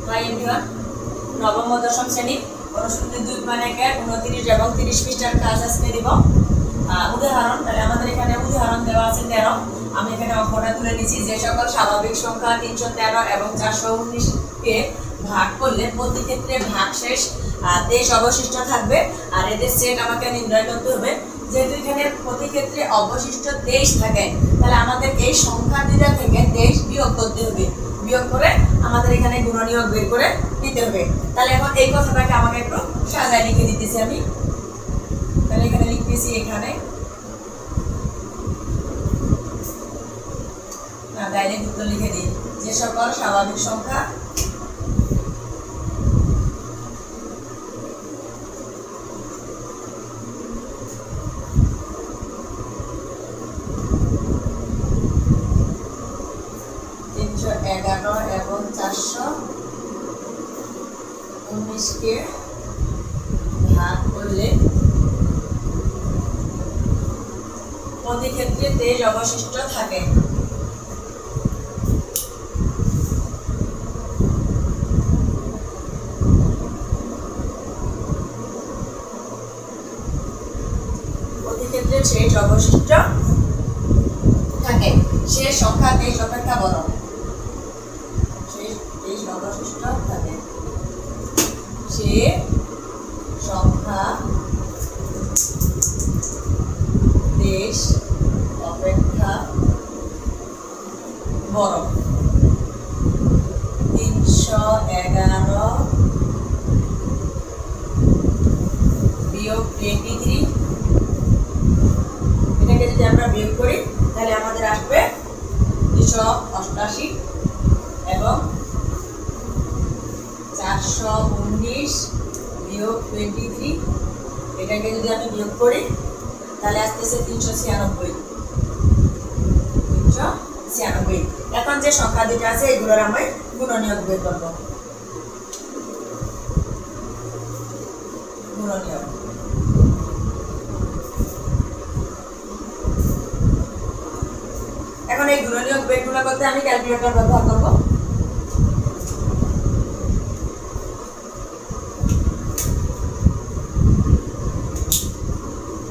Hi everyone, নবম ও দশম শ্রেণীর অনুশীলনী 2.1 29 এবং 30 পৃষ্ঠার কাজ আজকে দিব। উদাহরণ, তাহলে আমাদের এখানে উদাহরণ দেওয়া আছে 13। আমি এখানে অঙ্কটা তুলে নিচ্ছি। যে সকল স্বাভাবিক সংখ্যা 313 এবং 419 কে ভাগ করলে প্রতি ক্ষেত্রে ভাগশেষ 23 অবশিষ্ট থাকবে, আর এদের সেট আমাকে নির্ণয় করতে হবে। যেহেতু এখানে প্রতি ক্ষেত্রে অবশিষ্ট 23 থাকে, তাহলে আমাদের এই সংখ্যা দুইটা থেকে 23 বিয়োগ করতে হবে। বিয়োগ করে আমাদের এখানে গুণনীয়ক বের করে নিতে হবে। তাহলে এখন এই কথাটাকে আমাকে একটু সাজায় লিখে দিতেছি আমি। তাহলে এখানে লিখতেছি, এখানে ডাইরেক্ট উত্তর লিখে দিই। যে সকল স্বাভাবিক সংখ্যা এবং 419 কে ভাগ করলে প্রতি ক্ষেত্রে 23 অবশিষ্ট থাকে। প্রতি ক্ষেত্রে 23 অবশিষ্ট থাকে। সে সংখ্যা 23 অপেক্ষা বড়। অবশিষ্ট থাকে। সে সংখ্যা 23 অপেক্ষা বড়। 311 বিয়োগ 23, এটাকে যদি আমরা বিয়োগ করি তাহলে আমাদের আসবে 288 এবং 419 বিয়োগ 23, এটাকে যদি আমি বিয়োগ করি তাহলে আসতেছে 396। এখন যে সংখ্যা দুটো আছে এগুলোর আমি গুণনীয়ক বের করব। গুণনীয়ক এখন এই গুণনীয়ক বেরগুলো করতে আমি ক্যালকুলেটর ব্যবহার করব।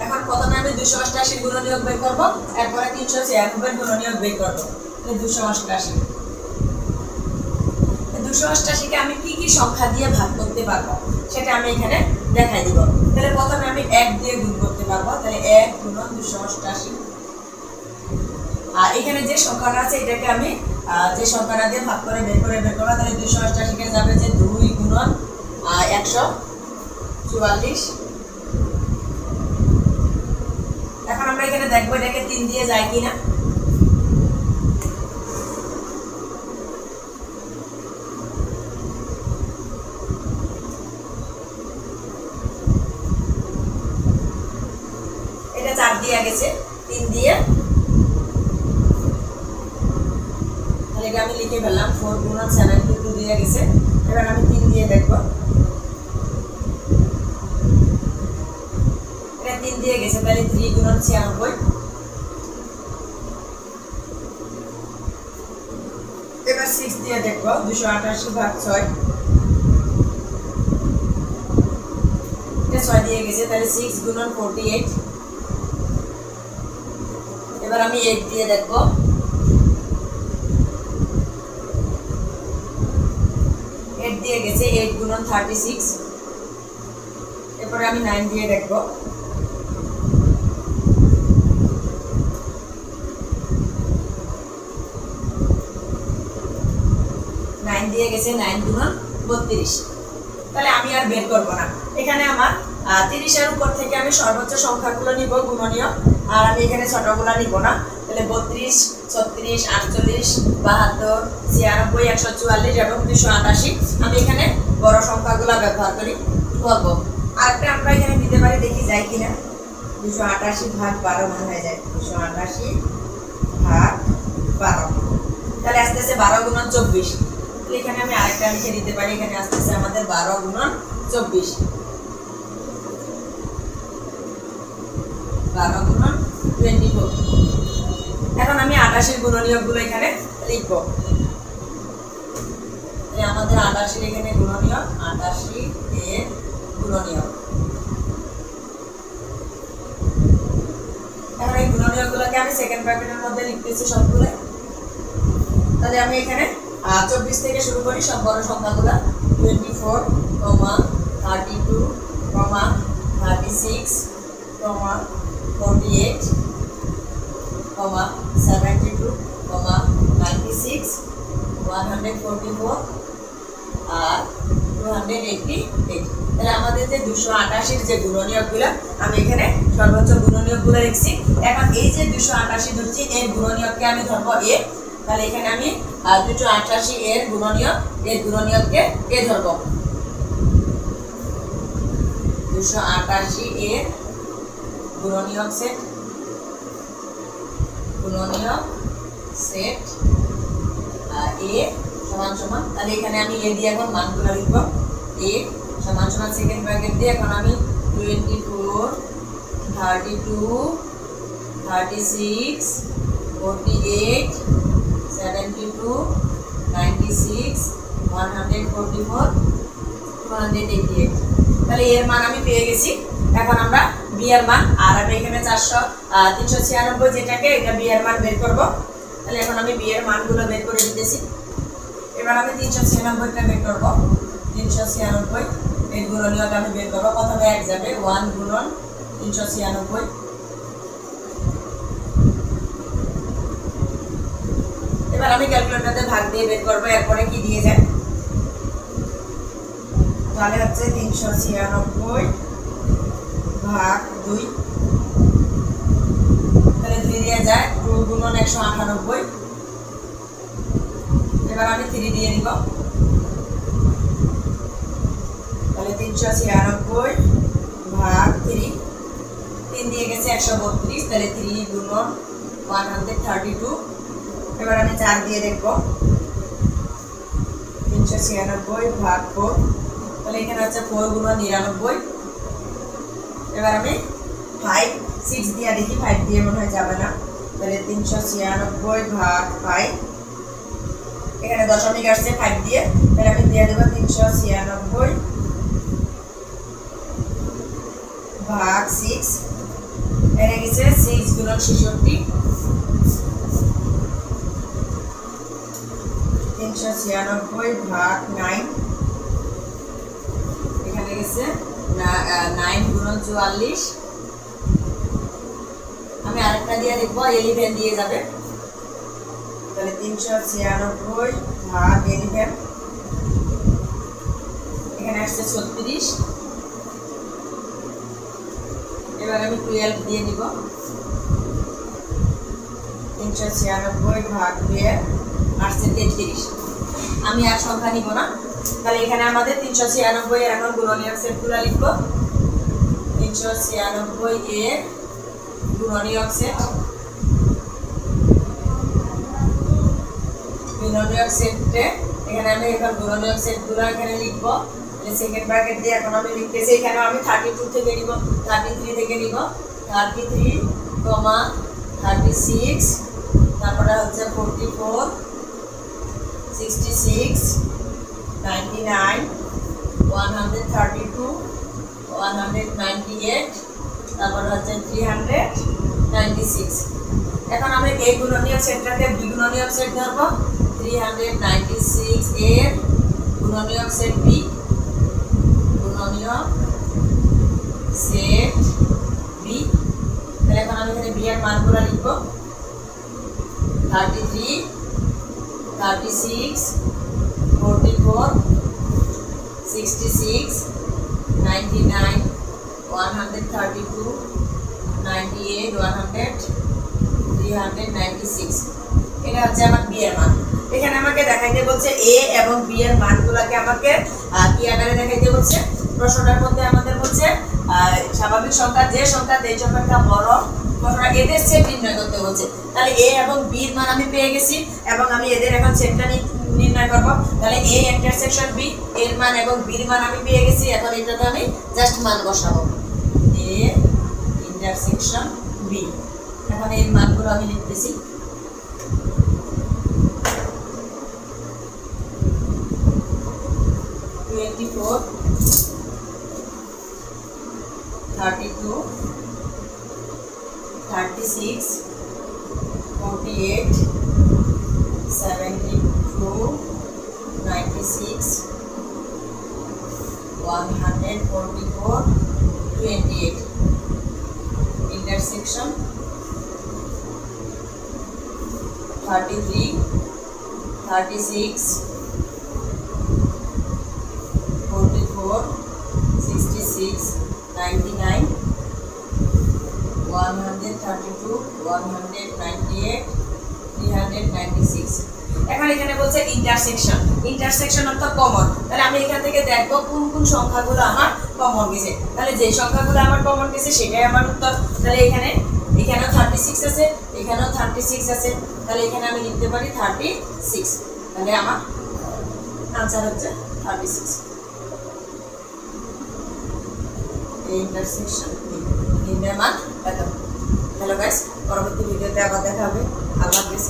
এখন প্রথমে আমি 288 গুণনীয়ক বের করব, এরপরে 396 গুণনীয়ক বের করব। 288 কে আমি কি কি সংখ্যা দিয়ে ভাগ করতে পারবো সেটা আমি এখানে দেখাই দিব। তাহলে প্রথমে আমি 1 দিয়ে গুণ করতে পারবো। তাহলে 1 গুণন 288, আর এখানে যে সংখ্যাটা আছে এটাকে আমি যে সংখ্যাটা দিয়ে ভাগ করে বের করবো। তাহলে 288 কে যাবে যে 2 গুণন 144। এখন আমরা এখানে দেখবো এটাকে 3 দিয়ে যায় কিনা। এটা 4 দিয়ে গেছে, 3 দিয়ে, তাহলে এটা আমি লিখে ফেললাম। 4 গুণন 72 দিয়ে গেছে। এবার আমি 3 দিয়ে দেখবো। এটা 3 দিয়ে গেছে, তাহলে 3 গুণন 96। এবার 6 দিয়ে দেখবো। 288 ভাগ 6, এটা 6 দিয়ে গেছে, তাহলে 6 গুণন 48। এবার আমি 8 দিয়ে দেখবো। 8 দিয়ে গেছে, 8 গুণন 36। এরপরে আমি 9 দিয়ে দেখবো। 9 দিয়ে গেছে, 9 গুণন 32। তাহলে আমি আর বের করবো না। এখানে আমার 30 এর উপর থেকে আমি সর্বোচ্চ সংখ্যাগুলো নিব গুণনীয়ক, আর আমি এখানে ছোটগুলো নিব না। তাহলে 32, 36, 48, 72, 96, 144 এবং 288 আমি এখানে বড় সংখ্যাগুলো ব্যবহার করব। আরেকটা আমরা এখানে দিতে পারি, দেখি যায় কিনা। 288 ভাগ 12 মনে হয়ে যায়। 288 ভাগ 12, তাহলে আসতেছে 12 গুণন 24। এখানে আমি আরেকটা লিখে দিতে পারি। এখানে আসতেছে আমাদের 12 গুণন 24। 12 গুণন 24। এখন আমি 28 এর গুণনীয়কগুলো এখানে লিখব। আমাদের 88 এখানে গুণনীয়ক 88 এর গুণনীয়ক। এখন এই গুণনীয়কগুলোকে আমি সেকেন্ড ব্র্যাকেটের মধ্যে লিখতেছি সবগুলো। তাহলে আমি এখানে 24 থেকে শুরু করি সব বড় সংখ্যাগুলো। 24, 32, 36, 48, 72, 96, 144 আর 288। তাহলে আমাদের যে 288 যে গুণনীয়কগুলো আমি এখানে সর্বোচ্চ গুণনীয়কগুলো লিখছি। এখন এই যে 288 ধরছি এর গুণনীয়ককে আমি ধরবো a। তাহলে এখানে আমি 288 এর গুণনীয়ককে a ধরবো। 288 এর গুণনীয়ক সেট a সমান সমান, তাহলে এখানে আমি a দিয়ে এখন মানগুলো লিখব। a সমান সমান সেকেন্ড ব্র্যাকেট দিয়ে এখন আমি 24, 32, 36, 48, 72, 96, 144, 288। তাহলে এর মান আমি পেয়ে গেছি। এখন আমরা বি এর মান, আর আমি এখানে 396 যেটাকে এটা বি এর মান বের করব। তাহলে এখন আমি বি এর মানগুলো বের করে দিতেছি। এবার আমি 396টা বের করব। 396 এর গুণনীয়ক আমি বের করব। প্রথমে 1 যাবে, 1 গুণন 396। এবার আমি ক্যালকুলেটরে ভাগ দিয়ে বের করব। এরপরে কি দিয়ে যায়, তাহলে হচ্ছে 396 ভাগ 2, তাহলে 2 দিয়ে যায় 2 গুণন 198। এবার আমি 3 দিয়ে দিব। তাহলে 396 ভাগ 3, 3 দিয়ে গেছে 132, তাহলে 3 গুণন 132। এবার আমি 4 দিয়ে দেখব। 396 ভাগ 4, তাহলে এখানে আছে 4 গুণন 99। এবার আমি 5, 6 দিয়ে দেখি, 5 দিয়ে মনে হয় যাবে না। তাহলে 396 ভাগ 5, এখানে দশমিক আসছে 5 দিয়ে, তাহলে আমি দিয়ে দেব 396 ভাগ 6, এখানে গেছে 6 গুণন 66। 396 ভাগ 9, এখানে গেছে 9 গুণন 44। আমি আরেকটা দিয়ে দেখবো, 11 দিয়ে যাবে। তাহলে 396 ভাগ 11, এখানে আসছে 36। এবার আমি 12 দিয়ে দিব। 396 ভাগ 12 আসছে 33। আমি আর সংখ্যা নিব না। তাহলে এখানে আমাদের 396 এর এখন গুণনীয়ক সেটগুলো লিখব। 396 এর গুণনীয়ক সেট, গুণনীয়ক সেটে এখানে আমি এখন গুণনীয়ক সেটগুলো এখানে লিখব। সেকেন্ড ব্র্যাকেট দিয়ে এখন আমি লিখতেছি। এখানে আমি 32 থেকে নিব, 33 থেকে নিব। 33, 36, তারপরে হচ্ছে 44, 66, 99, 132, 198, তারপর হচ্ছে 396। এখন আমি এই গুণনীয়ক সেটটাকে বি গুণনীয়ক সেট ধরবো। 396 এর গুণনীয়ক সেট বি, গুণনীয়ক সেট বি। তাহলে এখন আমি এখানে বি এর মানগুলো লিখব। 33, 36, 44, 66, 99, 132, 98, 100, 396। এটা হচ্ছে আমার বি এর মান। এখানে আমাকে দেখাইতে বলছে এ এবং বি এর মানগুলোকে আমাকে কি আকারে দেখাইতে বলছে। প্রশ্নটার মধ্যে আমাদের বলছে স্বাভাবিক সংখ্যা যে সংখ্যা এই সংখ্যাটা বড়, প্রশ্নটা এদের সেট নির্ণয় করতে বলছে। তাহলে এ এবং বি এর মান আমি পেয়ে গেছি এবং আমি এদের এখন সেটটা নির্ণয় করব। তাহলে এ ইন্টারসেকশন বি এর মান এবং বি এর মান আমি পেয়ে গেছি। এখন এটাতে আমি জাস্ট মান বসাবো, এ ইন্টারসেকশন বি। এখন এই মানগুলো আমি লিখতেছি। 24, 32, 36, 48, 72, 96, 144, 28. Intersection 33, 36, 44, 66, 99, 132, 198, 396. এখন এখানে বলছে ইন্টারসেকশন। ইন্টারসেকশন অর্থাৎ কমন। তাহলে আমি এখান থেকে দেখবো কোন কোন সংখ্যাগুলো আমার কমন গেছে। তাহলে যে সংখ্যাগুলো আমার কমন গেছে সেটাই আমার উত্তর। তাহলে এখানেও 36 আছে, এখানেও 36 আছে। তাহলে এখানে আমি লিখতে পারি 36। তাহলে আমার আনসার হচ্ছে 36। এই ইন্টারসেকশন নির্ণয় মান এত। হ্যালো গাইস, পরবর্তী ভিডিওতে আবার দেখা হবে। আল্লাহ হাফেজ।